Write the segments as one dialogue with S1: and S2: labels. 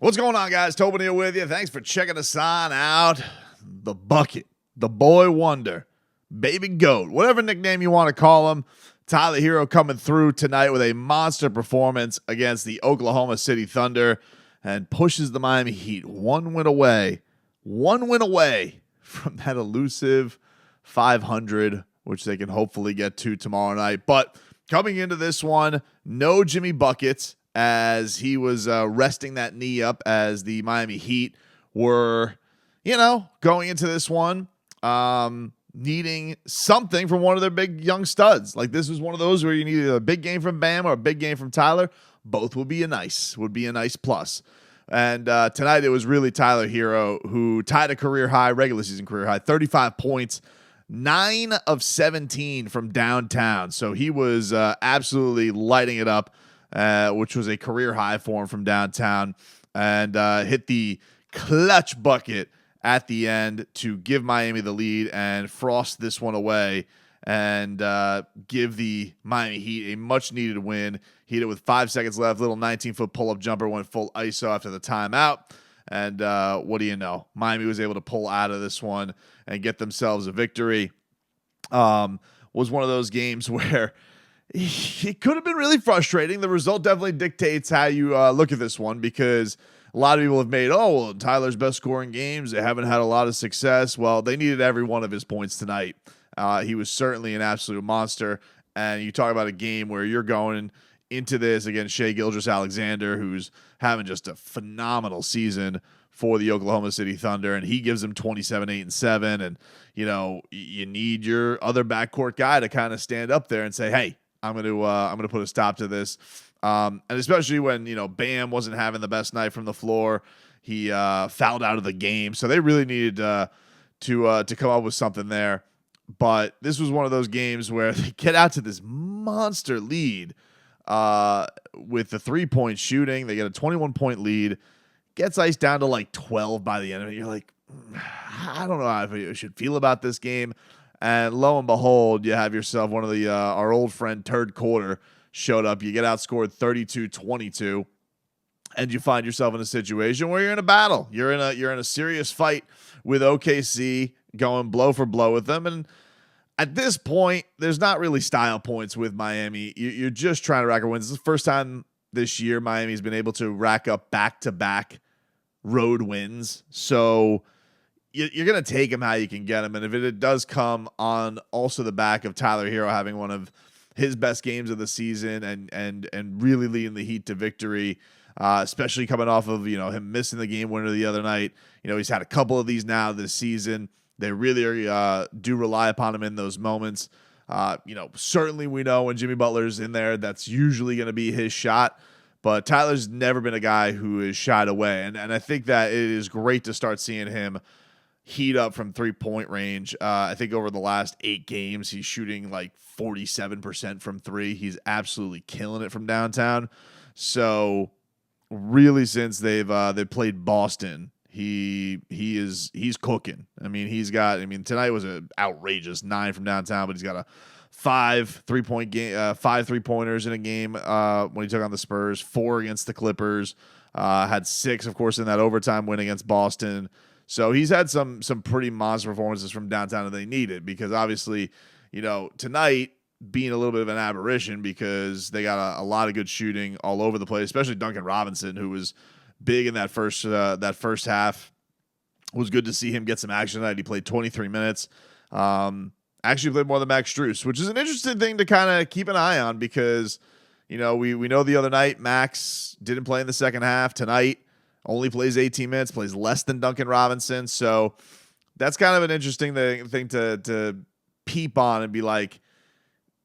S1: What's going on, guys? Tobin here with you. Thanks for checking us on out. The Bucket, the Boy Wonder, Baby Goat, whatever nickname you want to call him. Tyler Herro coming through tonight with a monster performance against the Oklahoma City Thunder and pushes the Miami Heat one win away from that elusive 500, which they can hopefully get to tomorrow night. But coming into this one, no Jimmy Buckets, as he was resting that knee up as the Miami Heat were, going into this one, needing something from one of their big young studs. Like, this was one of those where you needed a big game from Bam or a big game from Tyler. Both would be a nice plus. And tonight it was really Tyler Herro who tied a regular season career high, 35 points, 9 of 17 from downtown. So he was absolutely lighting it up. Which was a career high for him from downtown, and hit the clutch bucket at the end to give Miami the lead and frost this one away and give the Miami Heat a much-needed win. He hit it with 5 seconds left. Little 19-foot pull-up jumper, went full ISO after the timeout. And what do you know? Miami was able to pull out of this one and get themselves a victory. Was one of those games where it could have been really frustrating. The result definitely dictates how you look at this one, because a lot of people have made, Tyler's best scoring games, they haven't had a lot of success. Well, they needed every one of his points tonight. He was certainly an absolute monster. And you talk about a game where you're going into this against Shai Gilgeous-Alexander, who's having just a phenomenal season for the Oklahoma City Thunder, and he gives them 27, 8, and 7. And, you need your other backcourt guy to kind of stand up there and say, hey, I'm gonna put a stop to this, and especially when Bam wasn't having the best night from the floor, he fouled out of the game, so they really needed to come up with something there. But this was one of those games where they get out to this monster lead with the 3-point shooting. They get a 21-point lead, gets iced down to like 12 by the end of it. You're like, I don't know how I should feel about this game. And lo and behold, you have yourself one of the our old friend Turd Quarter showed up. You get outscored 32-22, and you find yourself in a situation where you're in a battle. You're in a serious fight with OKC, going blow for blow with them. And at this point, there's not really style points with Miami. You're just trying to rack up wins. This is the first time this year Miami's been able to rack up back-to-back road wins. So you're going to take him how you can get him. And if it does come on also the back of Tyler Herro having one of his best games of the season and really leading the Heat to victory, especially coming off of, him missing the game winner the other night. He's had a couple of these now this season. They really do rely upon him in those moments. Certainly we know when Jimmy Butler's in there, that's usually going to be his shot. But Tyler's never been a guy who is shied away. And I think that it is great to start seeing him heat up from 3-point range. I think over the last 8 games, he's shooting like 47% from 3. He's absolutely killing it from downtown. So really, since they've played Boston, he's cooking. Tonight was an outrageous 9 from downtown, but he's got a 5 3-pointers in a game when he took on the Spurs, 4 against the Clippers, had 6, of course, in that overtime win against Boston. So he's had some pretty monster performances from downtown that they needed, because obviously, tonight being a little bit of an aberration because they got a lot of good shooting all over the place, especially Duncan Robinson, who was big in that first half. It was good to see him get some action tonight. He played 23 minutes. Actually played more than Max Strus, which is an interesting thing to kind of keep an eye on, because, we know the other night Max didn't play in the second half. Tonight, only plays 18 minutes, plays less than Duncan Robinson. So that's kind of an interesting thing to peep on and be like,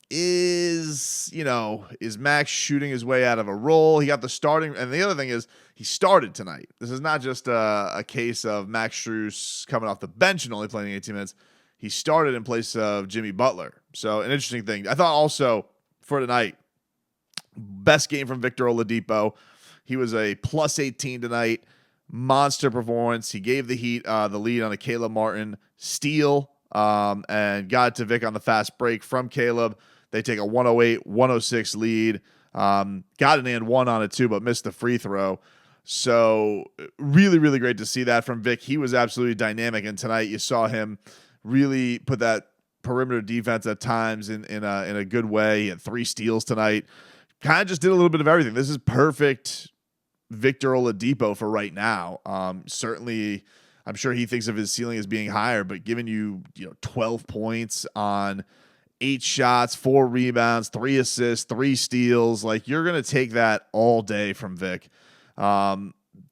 S1: is Max shooting his way out of a role? He got the starting, and the other thing is he started tonight. This is not just a case of Max Strus coming off the bench and only playing 18 minutes. He started in place of Jimmy Butler. So an interesting thing. I thought also for tonight, best game from Victor Oladipo. He was a plus 18 tonight. Monster performance. He gave the Heat the lead on a Caleb Martin steal and got it to Vic on the fast break from Caleb. They take a 108-106 lead. Got an and one on it too, but missed the free throw. So really, really great to see that from Vic. He was absolutely dynamic, and tonight you saw him really put that perimeter defense at times in a good way. He had 3 steals tonight. Kind of just did a little bit of everything. This is perfect Victor Oladipo for right now. Certainly, I'm sure he thinks of his ceiling as being higher, but giving you 12 points on 8 shots, 4 rebounds, 3 assists, 3 steals, like you're gonna take that all day from Vic.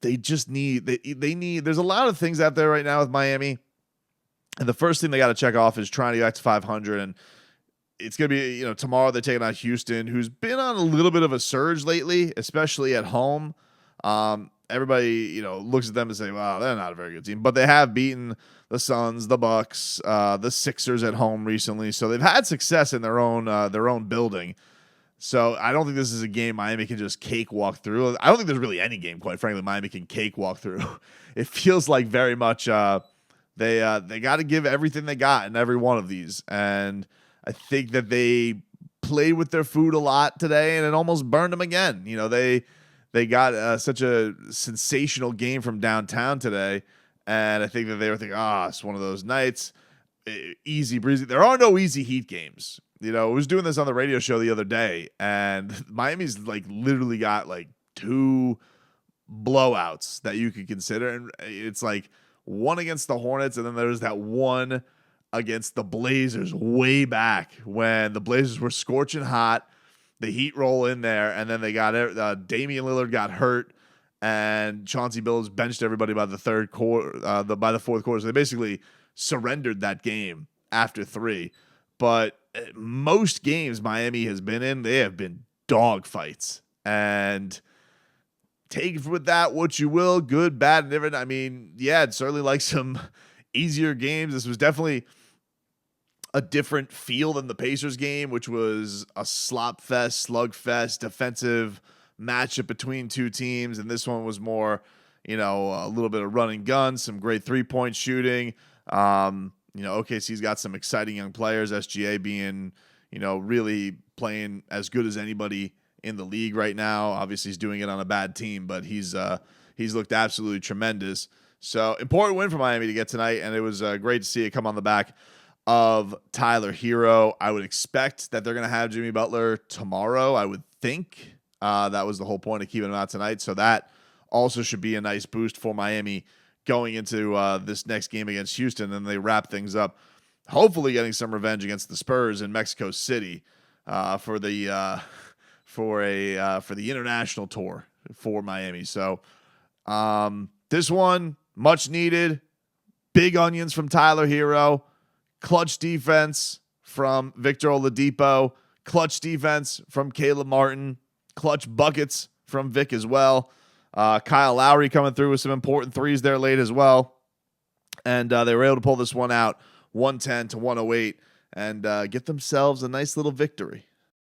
S1: They just need they need. There's a lot of things out there right now with Miami, and the first thing they got to check off is trying to get back to 500. And it's gonna be tomorrow they're taking on Houston, who's been on a little bit of a surge lately, especially at home. Everybody looks at them and say, "Wow, they're not a very good team," but they have beaten the Suns, the Bucks, the Sixers at home recently, so they've had success in their own building. So I don't think this is a game Miami can just cakewalk through. I don't think there's really any game, quite frankly, Miami can cakewalk through. It feels like very much they got to give everything they got in every one of these, and I think that they played with their food a lot today, and it almost burned them again. They got such a sensational game from downtown today, and I think that they were thinking, it's one of those nights, easy breezy. There are no easy Heat games. I was doing this on the radio show the other day, and Miami's literally got 2 blowouts that you could consider, and it's one against the Hornets, and then there's that one against the Blazers way back when the Blazers were scorching hot. The Heat roll in there, and then they got Damian Lillard got hurt, and Chauncey Billups benched everybody by the third quarter. By the fourth quarter, so they basically surrendered that game after 3. But most games Miami has been in, they have been dog fights. And take with that what you will, good, bad, and different. I mean, yeah, it's certainly some easier games. This was definitely a different feel than the Pacers game, which was a slop fest, slugfest, defensive matchup between 2 teams. And this one was more, a little bit of run and gun, some great 3-point shooting. OKC's got some exciting young players, SGA being, really playing as good as anybody in the league right now. Obviously, he's doing it on a bad team, but he's looked absolutely tremendous. So important win for Miami to get tonight, and it was great to see it come on the back of Tyler Herro. I would expect that they're going to have Jimmy Butler tomorrow. I would think that was the whole point of keeping him out tonight. So that also should be a nice boost for Miami going into this next game against Houston, and they wrap things up, hopefully getting some revenge against the Spurs in Mexico City for the international tour for Miami. So this one, much needed. Big onions from Tyler Herro. Clutch defense from Victor Oladipo. Clutch defense from Caleb Martin. Clutch buckets from Vic as well. Kyle Lowry coming through with some important 3s there late as well. And they were able to pull this one out 110-108 and get themselves a nice little victory.